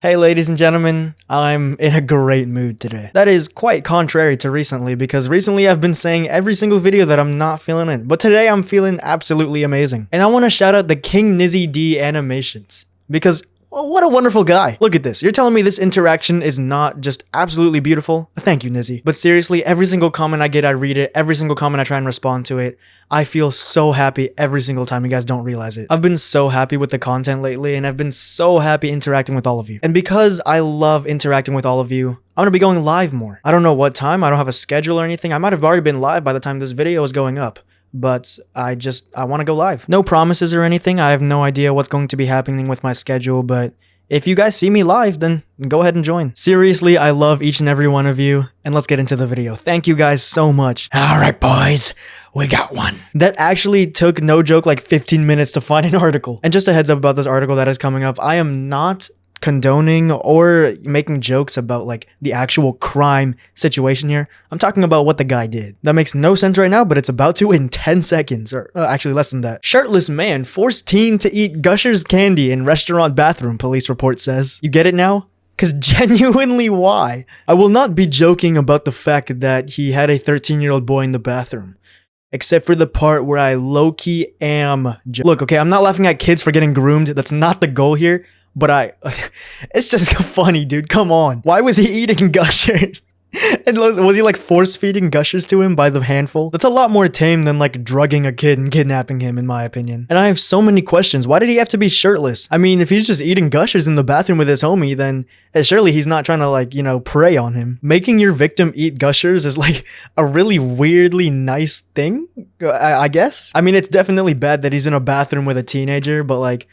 Hey ladies and gentlemen, I'm in a great mood today. That is quite contrary to recently, because recently I've been saying every single video that I'm not feeling it, but today I'm feeling absolutely amazing. And I want to shout out the King Nizzy D animations, because what a wonderful guy. Look at this. You're telling me this interaction is not just absolutely beautiful? Thank you, Nizzy. But seriously, every single comment I get, I read it. Every single comment I try and respond to it. I feel so happy every single time. You guys don't realize it. I've been so happy with the content lately, and I've been so happy interacting with all of you. And because I love interacting with all of you, I'm gonna be going live more. I don't know what time. I don't have a schedule or anything. I might have already been live by the time this video is going up. But I want to go live. No promises or anything. I have no idea what's going to be happening with my schedule, but if you guys see me live, then go ahead and join. Seriously, I love each and every one of you, and let's get into the video. Thank you guys so much. Alright boys, we got one. That actually took, no joke, like 15 minutes to find an article. And just a heads up about this article that is coming up, I am not condoning or making jokes about like the actual crime situation here. I'm talking about what the guy did. That makes no sense right now, but it's about to in 10 seconds, or actually less than that. Shirtless man forced teen to eat Gushers candy in restaurant bathroom, police report says. You get it now? Cause genuinely why? I will not be joking about the fact that he had a 13-year-old boy in the bathroom. Except for the part where I low-key am. Look, okay, I'm not laughing at kids for getting groomed. That's not the goal here. But it's just funny, dude. Come on. Why was he eating Gushers? And was he like force feeding Gushers to him by the handful? That's a lot more tame than like drugging a kid and kidnapping him, in my opinion. And I have so many questions. Why did he have to be shirtless? I mean, if he's just eating Gushers in the bathroom with his homie, then surely he's not trying to like, you know, prey on him. Making your victim eat Gushers is like a really weirdly nice thing, I guess. I mean, it's definitely bad that he's in a bathroom with a teenager, but like,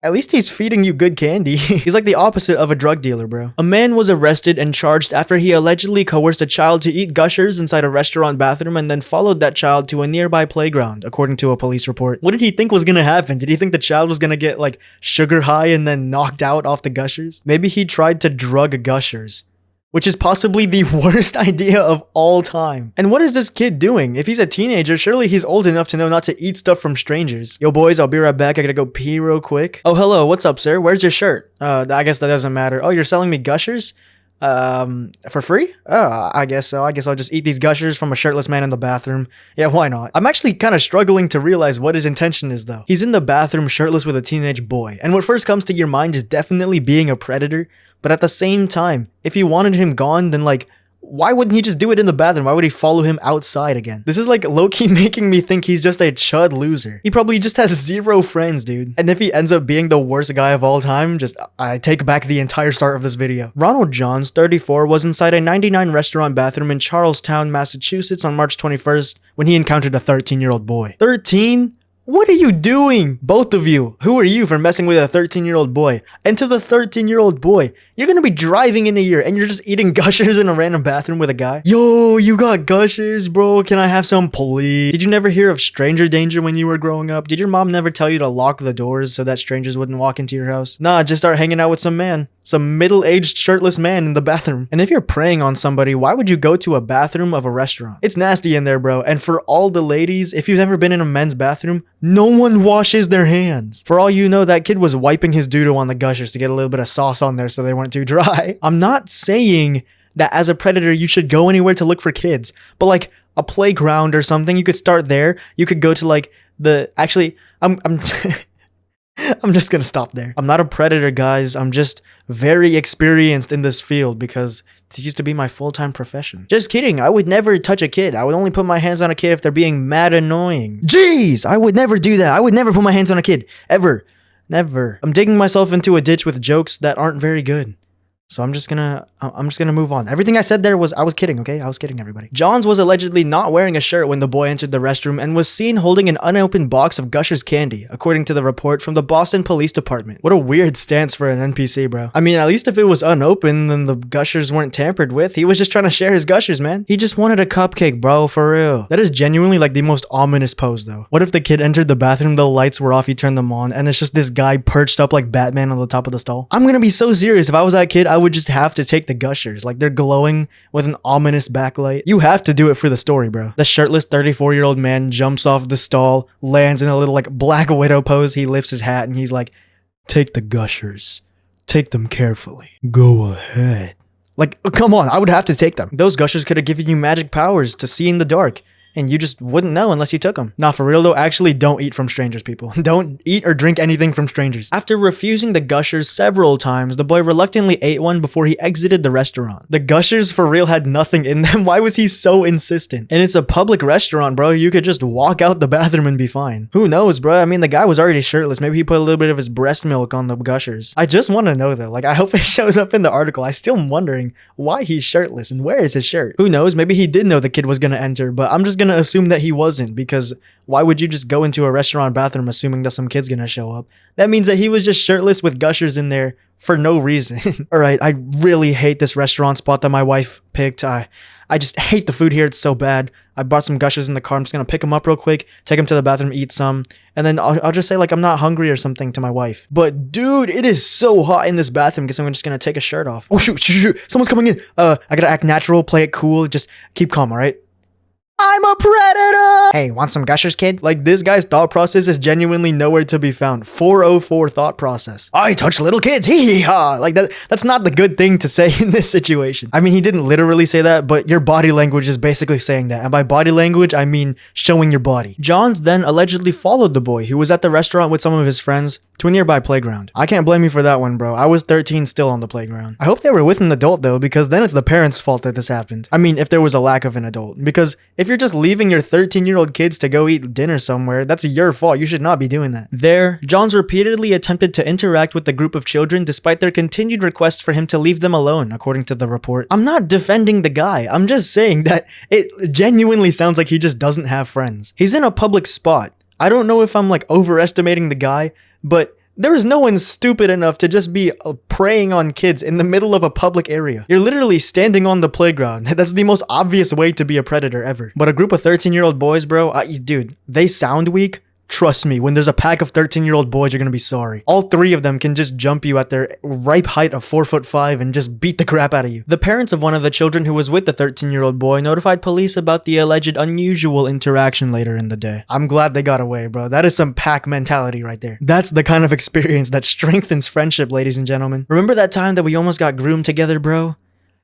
at least he's feeding you good candy. He's like the opposite of a drug dealer, bro. A man was arrested and charged after he allegedly coerced a child to eat Gushers inside a restaurant bathroom and then followed that child to a nearby playground, according to a police report. What did he think was gonna happen? Did he think the child was gonna get like sugar high and then knocked out off the Gushers? Maybe he tried to drug Gushers, which is possibly the worst idea of all time. And what is this kid doing? If he's a teenager, surely he's old enough to know not to eat stuff from strangers. Yo boys, I'll be right back. I gotta go pee real quick. Oh, hello. What's up, sir? Where's your shirt? I guess that doesn't matter. Oh, you're selling me Gushers? For free? Oh, I guess so. I guess I'll just eat these Gushers from a shirtless man in the bathroom. Yeah, why not? I'm actually kind of struggling to realize what his intention is though. He's in the bathroom shirtless with a teenage boy, and what first comes to your mind is definitely being a predator, but at the same time, if you wanted him gone, then like, why wouldn't he just do it in the bathroom? Why would he follow him outside again? This is like low-key making me think he's just a chud loser. He probably just has zero friends, dude. And if he ends up being the worst guy of all time, I take back the entire start of this video. Ronald Johns, 34, was inside a 99 restaurant bathroom in Charlestown, Massachusetts on March 21st when he encountered a 13-year-old boy. 13? What are you doing? Both of you. Who are you for messing with a 13-year-old boy? And to the 13-year-old boy, you're gonna be driving in a year and you're just eating Gushers in a random bathroom with a guy? Yo, you got Gushers, bro. Can I have some, please? Did you never hear of stranger danger when you were growing up? Did your mom never tell you to lock the doors so that strangers wouldn't walk into your house? Nah, just start hanging out with some man. Some middle-aged shirtless man in the bathroom. And if you're preying on somebody, why would you go to a bathroom of a restaurant? It's nasty in there, bro. And for all the ladies, if you've never been in a men's bathroom, no one washes their hands. For all you know, that kid was wiping his doo-doo on the Gushers to get a little bit of sauce on there so they weren't too dry. I'm not saying that as a predator you should go anywhere to look for kids, but like a playground or something, you could start there. You could go to like I'm I'm just gonna stop there. I'm not a predator, guys. I'm just very experienced in this field because it used to be my full-time profession. Just kidding. I would never touch a kid. I would only put my hands on a kid if they're being mad annoying. Jeez, I would never do that. I would never put my hands on a kid. Ever. Never. I'm digging myself into a ditch with jokes that aren't very good. So I'm just gonna move on. Everything I said there was, I was kidding, okay? I was kidding, everybody. Johns was allegedly not wearing a shirt when the boy entered the restroom and was seen holding an unopened box of Gushers candy, according to the report from the Boston Police Department. What a weird stance for an NPC, bro. I mean, at least if it was unopened, then the Gushers weren't tampered with. He was just trying to share his Gushers, man. He just wanted a cupcake, bro, for real. That is genuinely like the most ominous pose, though. What if the kid entered the bathroom, the lights were off, he turned them on, and it's just this guy perched up like Batman on the top of the stall? I'm gonna be so serious. If I was that kid, I would just have to take the Gushers. Like, they're glowing with an ominous backlight. You have to do it for the story, bro. The shirtless 34-year-old man jumps off the stall, lands in a little like Black Widow pose. He lifts his hat and he's like, "Take the Gushers. Take them carefully. Go ahead. Like, come on, I would have to take them. Those Gushers could have given you magic powers to see in the dark, and you just wouldn't know unless you took them. Nah, for real though, actually don't eat from strangers, people. Don't eat or drink anything from strangers. After refusing the Gushers several times, the boy reluctantly ate one before he exited the restaurant. The Gushers for real had nothing in them. Why was he so insistent? And it's a public restaurant, bro. You could just walk out the bathroom and be fine. Who knows, bro? I mean, the guy was already shirtless. Maybe he put a little bit of his breast milk on the Gushers. I just want to know though. Like, I hope it shows up in the article. I still am wondering why he's shirtless and where is his shirt? Who knows? Maybe he did know the kid was gonna enter, but I'm just gonna assume that he wasn't, because why would you just go into a restaurant bathroom assuming that some kid's gonna show up? That means that he was just shirtless with Gushers in there for no reason. Alright, I really hate this restaurant spot that my wife picked. I just hate the food here. It's so bad. I bought some Gushers in the car. I'm just gonna pick them up real quick, take them to the bathroom, eat some, and then I'll just say like I'm not hungry or something to my wife. But dude, it is so hot in this bathroom because I'm just gonna take a shirt off. Oh shoot, someone's coming in. I gotta act natural, play it cool, just keep calm, alright? I'm a predator! Hey, want some Gushers, kid? Like, this guy's thought process is genuinely nowhere to be found. 404 thought process. I touch little kids, hee hee ha! Like, that's not the good thing to say in this situation. I mean, he didn't literally say that, but your body language is basically saying that. And by body language, I mean showing your body. Johns then allegedly followed the boy, who was at the restaurant with some of his friends, to a nearby playground. I can't blame you for that one, bro. I was 13 still on the playground. I hope they were with an adult, though, because then it's the parents' fault that this happened. I mean, if there was a lack of an adult. Because if you're just leaving your 13-year-old kids to go eat dinner somewhere, that's your fault. You should not be doing that. There, Johns repeatedly attempted to interact with the group of children despite their continued requests for him to leave them alone, according to the report. I'm not defending the guy. I'm just saying that it genuinely sounds like he just doesn't have friends. He's in a public spot. I don't know if I'm like overestimating the guy, but there is no one stupid enough to just be preying on kids in the middle of a public area. You're literally standing on the playground. That's the most obvious way to be a predator ever. But a group of 13-year-old boys, bro, dude, they sound weak. Trust me, when there's a pack of 13-year-old boys, you're gonna be sorry. All three of them can just jump you at their ripe height of 4'5" and just beat the crap out of you. The parents of one of the children who was with the 13-year-old boy notified police about the alleged unusual interaction later in the day. I'm glad they got away, bro. That is some pack mentality right there. That's the kind of experience that strengthens friendship, ladies and gentlemen. Remember that time that we almost got groomed together, bro?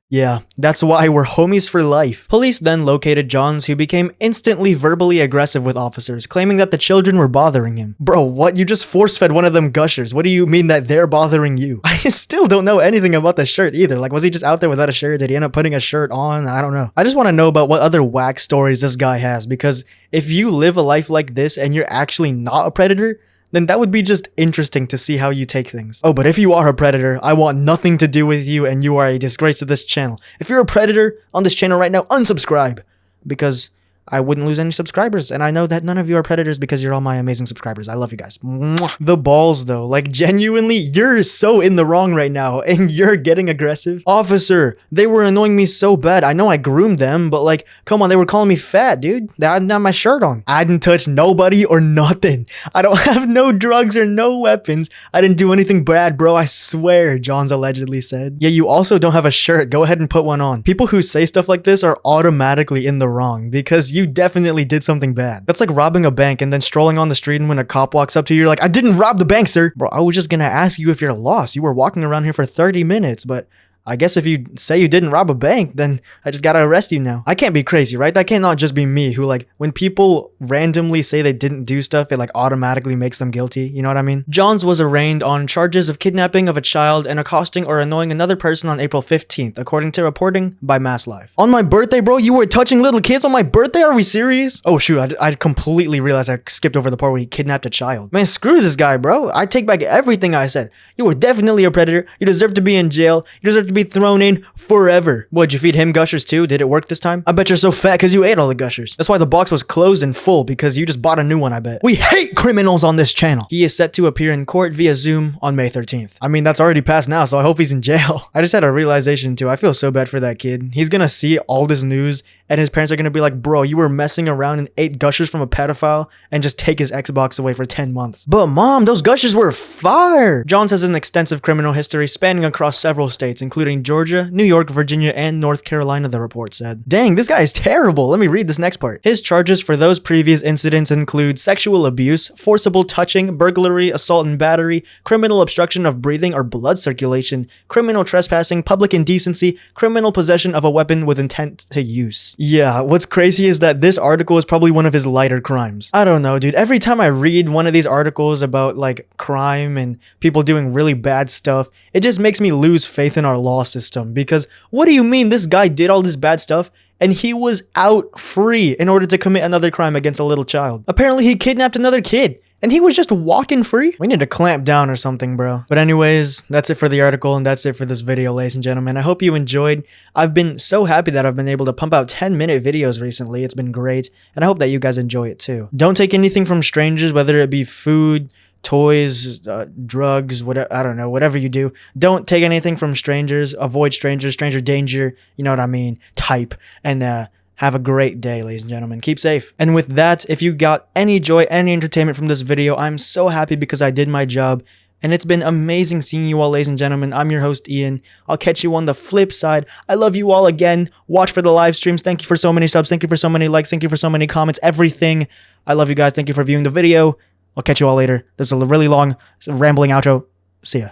Yeah, that's why we're homies for life. Police then located Johns, who became instantly verbally aggressive with officers, claiming that the children were bothering him. Bro, what? You just force-fed one of them Gushers. What do you mean that they're bothering you? I still don't know anything about the shirt either. Like, was he just out there without a shirt? Did he end up putting a shirt on? I don't know. I just want to know about what other whack stories this guy has, because if you live a life like this and you're actually not a predator, then that would be just interesting to see how you take things. Oh, but if you are a predator, I want nothing to do with you and you are a disgrace to this channel. If you're a predator on this channel right now, unsubscribe, because I wouldn't lose any subscribers, and I know that none of you are predators because you're all my amazing subscribers. I love you guys. Mwah. The balls though, like genuinely, you're so in the wrong right now and you're getting aggressive. Officer, they were annoying me so bad. I know I groomed them, but like, come on, they were calling me fat, dude. I didn't have my shirt on. I didn't touch nobody or nothing. I don't have no drugs or no weapons. I didn't do anything bad, bro. I swear, Johns allegedly said. Yeah, you also don't have a shirt. Go ahead and put one on. People who say stuff like this are automatically in the wrong because you definitely did something bad. That's like robbing a bank and then strolling on the street, and when a cop walks up to you, you're like, I didn't rob the bank, sir. Bro, I was just gonna ask you if you're lost. You were walking around here for 30 minutes, but I guess if you say you didn't rob a bank, then I just gotta arrest you now. I can't be crazy, right? That cannot just be me who, like, when people randomly say they didn't do stuff, it like automatically makes them guilty. You know what I mean? Johns was arraigned on charges of kidnapping of a child and accosting or annoying another person on April 15th, according to reporting by Mass Live. On my birthday, bro? You were touching little kids on my birthday? Are we serious? Oh shoot, I completely realized I skipped over the part where he kidnapped a child. Man, screw this guy, bro. I take back everything I said. You were definitely a predator. You deserve to be in jail. You deserve to be thrown in forever. What'd you feed him Gushers too? Did it work this time? I bet you're so fat because you ate all the Gushers. That's why the box was closed and full, because you just bought a new one, I bet. We hate criminals on this channel. He is set to appear in court via Zoom on May 13th. I mean, that's already passed now, so I hope he's in jail. I just had a realization too. I feel so bad for that kid. He's gonna see all this news and his parents are gonna be like, bro, you were messing around and ate Gushers from a pedophile, and just take his Xbox away for 10 months. But mom, those Gushers were fire! Johns has an extensive criminal history spanning across several states, including including Georgia, New York, Virginia, and North Carolina, the report said. Dang, this guy is terrible. Let me read this next part. His charges for those previous incidents include sexual abuse, forcible touching, burglary, assault and battery, criminal obstruction of breathing or blood circulation, criminal trespassing, public indecency, criminal possession of a weapon with intent to use. Yeah, what's crazy is that this article is probably one of his lighter crimes. I don't know, dude. Every time I read one of these articles about like crime and people doing really bad stuff, it just makes me lose faith in our law system, because what do you mean this guy did all this bad stuff and he was out free in order to commit another crime against a little child? Apparently he kidnapped another kid and he was just walking free. We need to clamp down or something, bro. But anyways, that's it for the article, and that's it for this video, ladies and gentlemen. I hope you enjoyed. I've been so happy that I've been able to pump out 10-minute videos recently. It's been great, and I hope that you guys enjoy it too. Don't take anything from strangers, whether it be food, toys, drugs, whatever, I don't know, whatever you do. Don't take anything from strangers. Avoid strangers, stranger danger, you know what I mean, type. And have a great day, ladies and gentlemen. Keep safe. And with that, if you got any joy, any entertainment from this video, I'm so happy because I did my job. And it's been amazing seeing you all, ladies and gentlemen. I'm your host, Ian. I'll catch you on the flip side. I love you all again. Watch for the live streams. Thank you for so many subs. Thank you for so many likes. Thank you for so many comments. Everything. I love you guys. Thank you for viewing the video. I'll catch you all later. There's a really long, rambling outro. See ya.